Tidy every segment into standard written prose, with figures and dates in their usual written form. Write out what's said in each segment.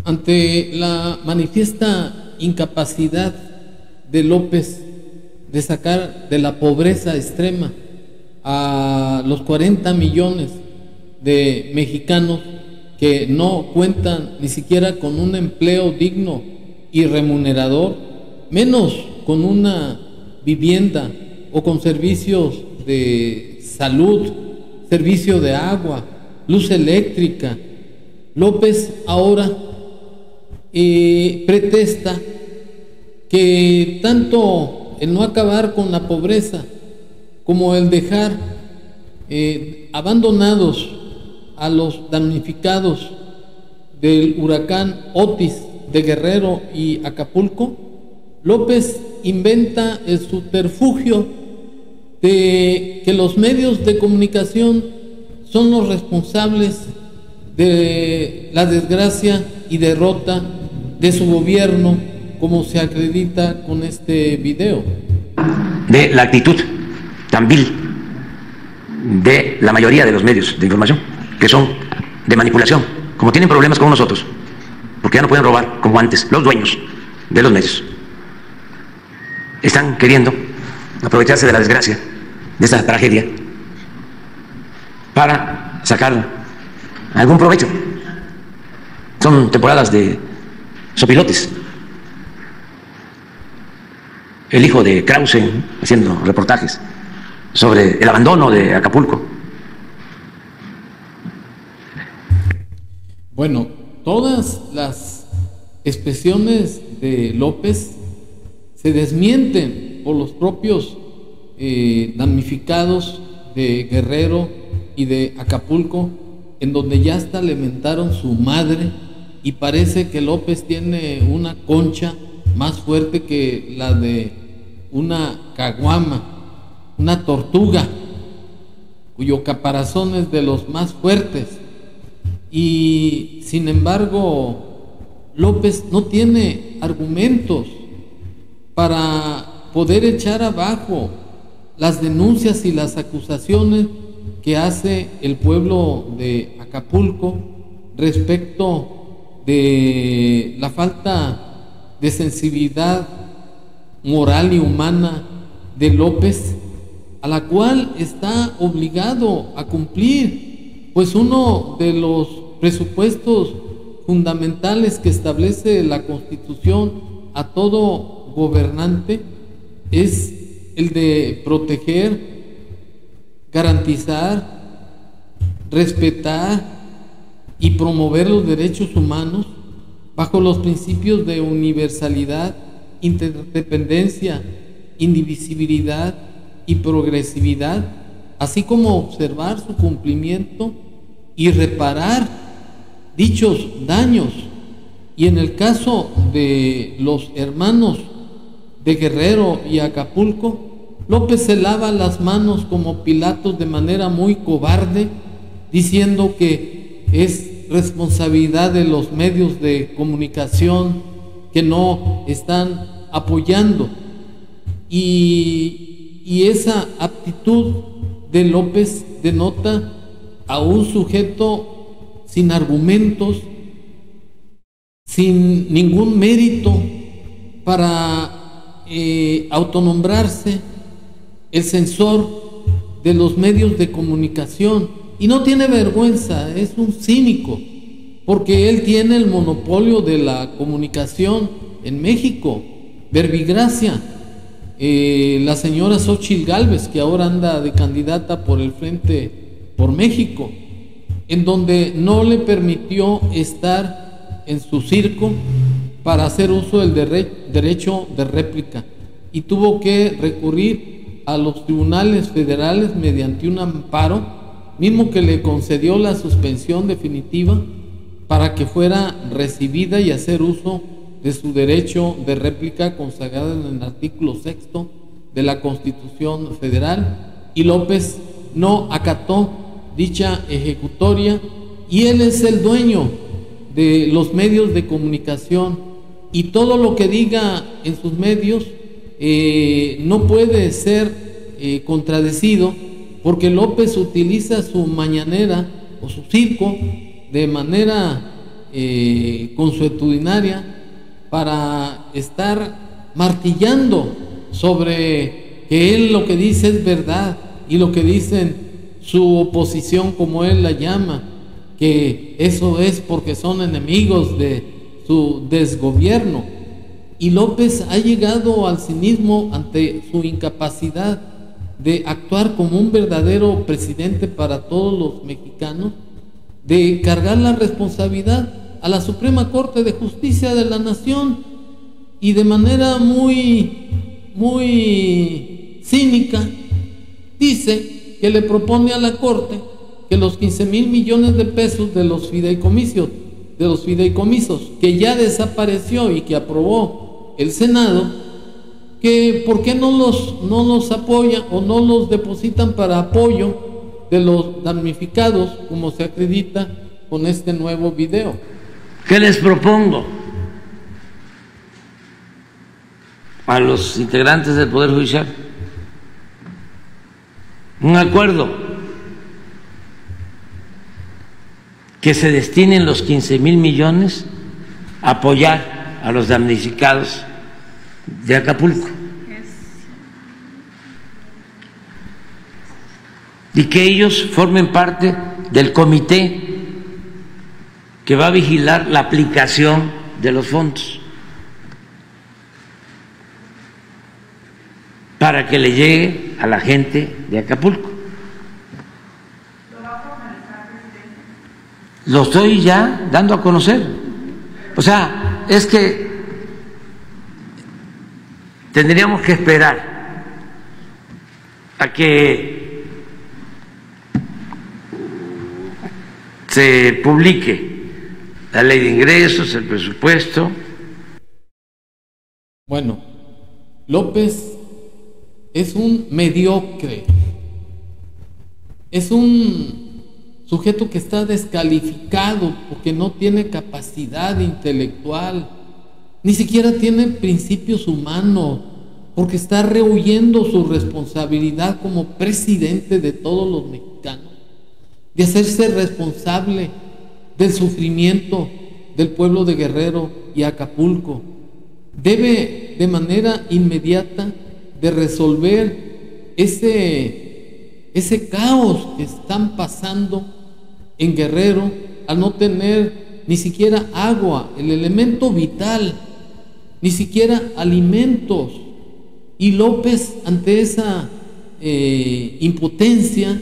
Ante la manifiesta incapacidad de López de sacar de la pobreza extrema a los 40 millones de mexicanos que no cuentan ni siquiera con un empleo digno y remunerador, menos con una vivienda o con servicios de salud, servicio de agua, luz eléctrica, López ahora pretexta que tanto el no acabar con la pobreza como el dejar abandonados a los damnificados del huracán Otis de Guerrero y Acapulco, López inventa el subterfugio de que los medios de comunicación son los responsables de la desgracia y derrota de su gobierno, como se acredita con este video. De la actitud tan vil de la mayoría de los medios de información, que son de manipulación, como tienen problemas con nosotros, porque ya no pueden robar como antes los dueños de los medios. Están queriendo aprovecharse de la desgracia, de esta tragedia, para sacar algún provecho. Son temporadas de sopilotes. El hijo de Krause haciendo reportajes sobre el abandono de Acapulco. Bueno, todas las expresiones de López se desmienten por los propios damnificados de Guerrero y de Acapulco, en donde ya hasta le mentaron su madre, y parece que López tiene una concha más fuerte que la de una caguama, una tortuga, cuyo caparazón es de los más fuertes. Y sin embargo, López no tiene argumentos para poder echar abajo las denuncias y las acusaciones que hace el pueblo de Acapulco respecto de la falta de sensibilidad moral y humana de López, a la cual está obligado a cumplir, pues uno de los presupuestos fundamentales que establece la Constitución a todo gobernante es el de proteger, garantizar, respetar y promover los derechos humanos bajo los principios de universalidad, interdependencia, indivisibilidad y progresividad, así como observar su cumplimiento y reparar dichos daños. Y en el caso de los hermanos de Guerrero y Acapulco, López se lava las manos como Pilatos de manera muy cobarde, diciendo que es responsabilidad de los medios de comunicación que no están apoyando. Y esa aptitud de López denota a un sujeto sin argumentos, sin ningún mérito para autonombrarse el censor de los medios de comunicación. Y no tiene vergüenza, es un cínico, porque él tiene el monopolio de la comunicación en México. Verbigracia, la señora Xóchitl Gálvez, que ahora anda de candidata por el Frente por México, en donde no le permitió estar en su circo para hacer uso del derecho de réplica, y tuvo que recurrir a los tribunales federales mediante un amparo, mismo que le concedió la suspensión definitiva para que fuera recibida y hacer uso de su derecho de réplica consagrado en el artículo 6 de la Constitución Federal, y López no acató dicha ejecutoria, y él es el dueño de los medios de comunicación, y todo lo que diga en sus medios no puede ser contradecido, porque López utiliza su mañanera o su circo de manera consuetudinaria para estar martillando sobre que él lo que dice es verdad y lo que dicen su oposición, como él la llama, que eso es porque son enemigos de su desgobierno. Y López ha llegado al cinismo ante su incapacidad de actuar como un verdadero presidente para todos los mexicanos, de cargar la responsabilidad a la Suprema Corte de Justicia de la Nación, y de manera muy cínica dice que le propone a la Corte que los 15,000 millones de pesos de los fideicomisos que ya desapareció y que aprobó el Senado, que por qué no los apoyan o no los depositan para apoyo de los damnificados, como se acredita con este nuevo video. ¿Qué les propongo a los integrantes del Poder Judicial? Un acuerdo, que se destinen los 15,000 millones a apoyar a los damnificados de Acapulco, y que ellos formen parte del comité que va a vigilar la aplicación de los fondos para que le llegue a la gente de Acapulco. Lo estoy ya dando a conocer. O sea, es que tendríamos que esperar a que se publique la ley de ingresos, el presupuesto. Bueno, López es un mediocre, es un sujeto que está descalificado porque no tiene capacidad intelectual, ni siquiera tiene principios humanos, porque está rehuyendo su responsabilidad como presidente de todos los mexicanos, de hacerse responsable del sufrimiento del pueblo de Guerrero y Acapulco. Debe de manera inmediata de resolver ese caos que están pasando en Guerrero al no tener ni siquiera agua, el elemento vital, ni siquiera alimentos. Y López, ante esa impotencia,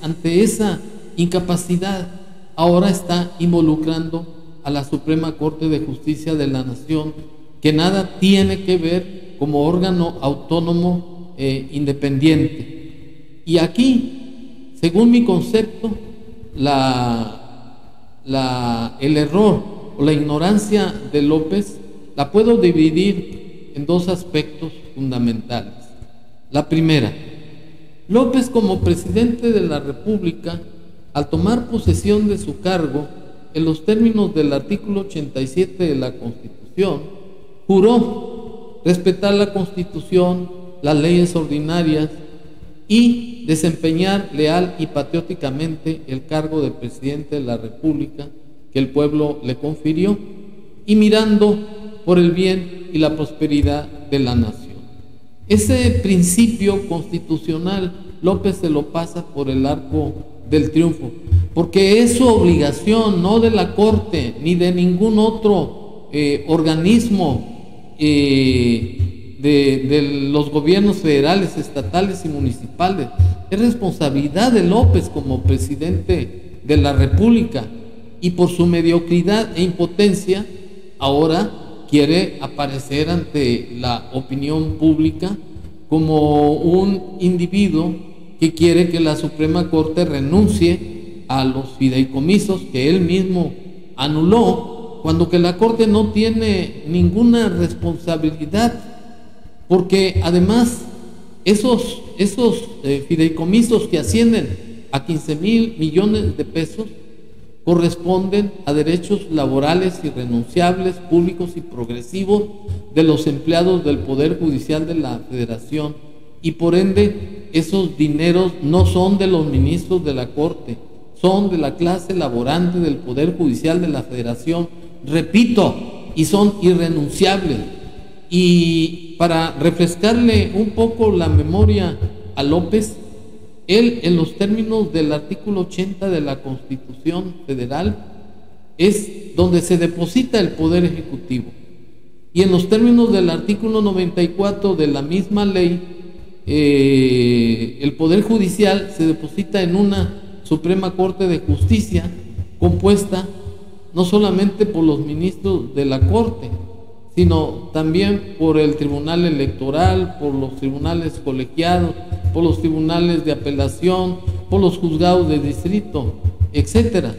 ante esa incapacidad, ahora está involucrando a la Suprema Corte de Justicia de la Nación, que nada tiene que ver como órgano autónomo independiente. Y aquí, según mi concepto, el error o la ignorancia de López la puedo dividir en dos aspectos fundamentales. La primera, López, como presidente de la República, al tomar posesión de su cargo, en los términos del artículo 87 de la Constitución, juró respetar la Constitución, las leyes ordinarias y desempeñar leal y patrióticamente el cargo de presidente de la República que el pueblo le confirió, y mirando por el bien y la prosperidad de la nación. Ese principio constitucional López se lo pasa por el arco del triunfo, porque es su obligación, no de la Corte ni de ningún otro organismo de los gobiernos federales, estatales y municipales. Es responsabilidad de López como presidente de la República, y por su mediocridad e impotencia ahora quiere aparecer ante la opinión pública como un individuo que quiere que la Suprema Corte renuncie a los fideicomisos que él mismo anuló, cuando que la Corte no tiene ninguna responsabilidad, porque además esos fideicomisos que ascienden a 15,000 millones de pesos corresponden a derechos laborales irrenunciables, públicos y progresivos de los empleados del Poder Judicial de la Federación, y por ende esos dineros no son de los ministros de la Corte, son de la clase laborante del Poder Judicial de la Federación, repito, y son irrenunciables. Y para refrescarle un poco la memoria a López, él, en los términos del artículo 80 de la Constitución Federal, es donde se deposita el Poder Ejecutivo. Y en los términos del artículo 94 de la misma ley, el Poder Judicial se deposita en una Suprema Corte de Justicia compuesta no solamente por los ministros de la Corte, sino también por el Tribunal Electoral, por los tribunales colegiados, por los tribunales de apelación, por los juzgados de distrito, etcétera.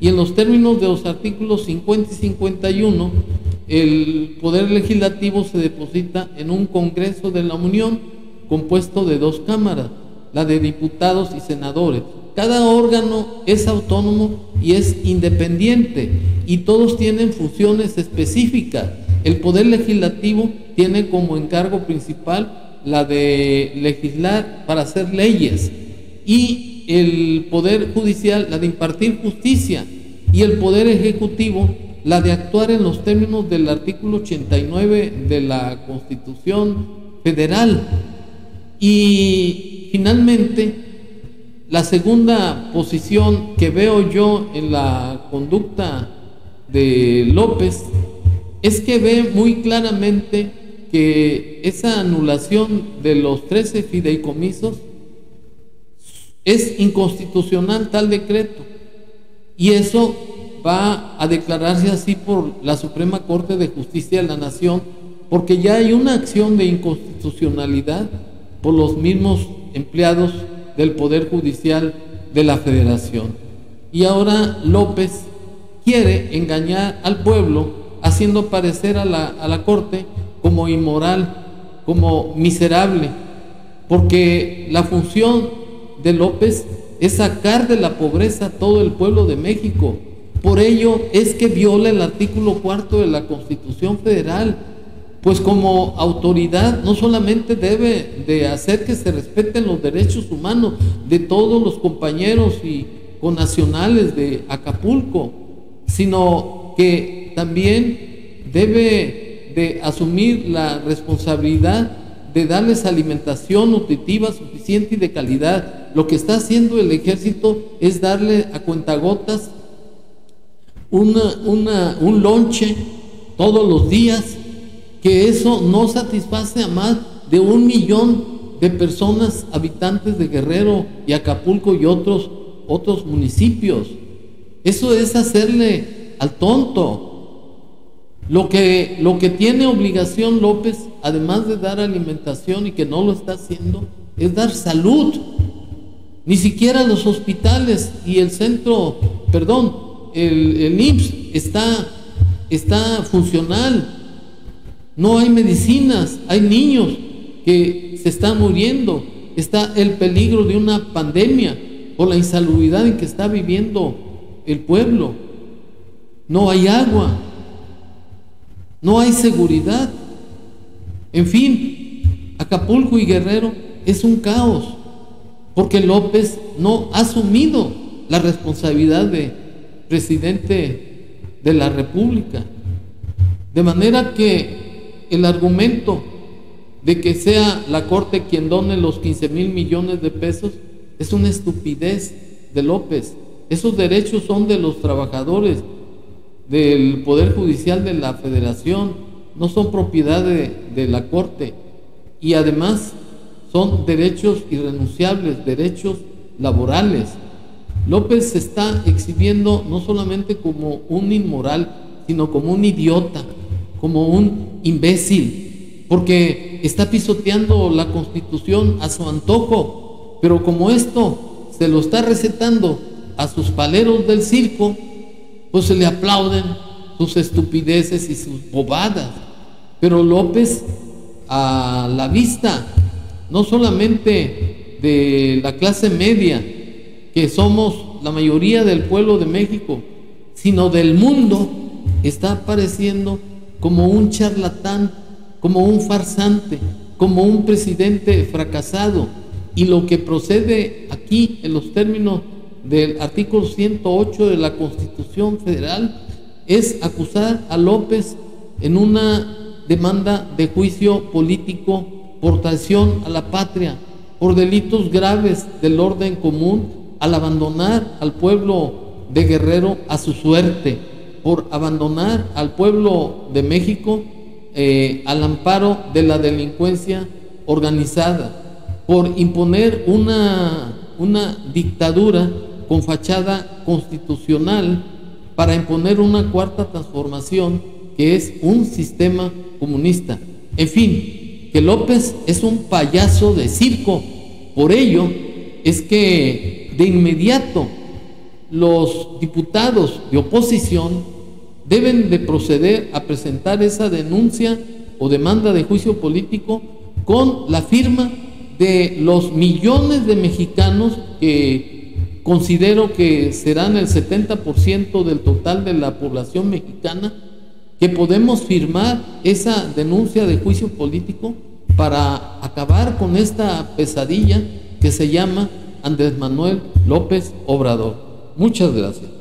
Y en los términos de los artículos 50 y 51, el Poder Legislativo se deposita en un Congreso de la Unión compuesto de 2 cámaras, la de diputados y senadores. Cada órgano es autónomo y es independiente, y todos tienen funciones específicas. El Poder Legislativo tiene como encargo principal la de legislar para hacer leyes, y el Poder Judicial la de impartir justicia, y el Poder Ejecutivo la de actuar en los términos del artículo 89 de la Constitución Federal. Y finalmente, la segunda posición que veo yo en la conducta de López es que ve muy claramente que esa anulación de los 13 fideicomisos es inconstitucional, tal decreto, y eso va a declararse así por la Suprema Corte de Justicia de la Nación, porque ya hay una acción de inconstitucionalidad por los mismos empleados del Poder Judicial de la Federación. Y ahora López quiere engañar al pueblo, haciendo parecer a la Corte como inmoral, como miserable, porque la función de López es sacar de la pobreza a todo el pueblo de México. Por ello es que viola el artículo 4 de la Constitución Federal, pues como autoridad no solamente debe de hacer que se respeten los derechos humanos de todos los compañeros y connacionales de Acapulco, sino que también debe de asumir la responsabilidad de darles alimentación nutritiva suficiente y de calidad. Lo que está haciendo el ejército es darle a cuentagotas un lonche todos los días, que eso no satisface a más de 1 millón de personas habitantes de Guerrero y Acapulco y otros municipios. Eso es hacerle al tonto. Lo que tiene obligación López, además de dar alimentación, y que no lo está haciendo, es dar salud. Ni siquiera los hospitales y el IMSS está funcional. No hay medicinas, hay niños que se están muriendo, está el peligro de una pandemia por la insalubridad en que está viviendo el pueblo. No hay agua, no hay seguridad. En fin, Acapulco y Guerrero es un caos, porque López no ha asumido la responsabilidad de presidente de la República. De manera que el argumento de que sea la Corte quien done los 15,000 millones de pesos es una estupidez de López. Esos derechos son de los trabajadores del Poder Judicial de la Federación, no son propiedad de la Corte, y además son derechos irrenunciables, derechos laborales. López se está exhibiendo no solamente como un inmoral, sino como un idiota, como un imbécil, porque está pisoteando la Constitución a su antojo. Pero como esto se lo está recetando a sus paleros del circo, pues se le aplauden sus estupideces y sus bobadas. Pero López, a la vista no solamente de la clase media, que somos la mayoría del pueblo de México, sino del mundo, está apareciendo como un charlatán, como un farsante, como un presidente fracasado. Y lo que procede aquí en los términos del artículo 108 de la Constitución Federal es acusar a López en una demanda de juicio político por traición a la patria, por delitos graves del orden común, al abandonar al pueblo de Guerrero a su suerte, por abandonar al pueblo de México al amparo de la delincuencia organizada, por imponer una dictadura con fachada constitucional para imponer una cuarta transformación que es un sistema comunista. En fin, que López es un payaso de circo. Por ello es que de inmediato los diputados de oposición deben de proceder a presentar esa denuncia o demanda de juicio político con la firma de los millones de mexicanos que considero que serán el 70% del total de la población mexicana, que podemos firmar esa denuncia de juicio político para acabar con esta pesadilla que se llama Andrés Manuel López Obrador. Muchas gracias.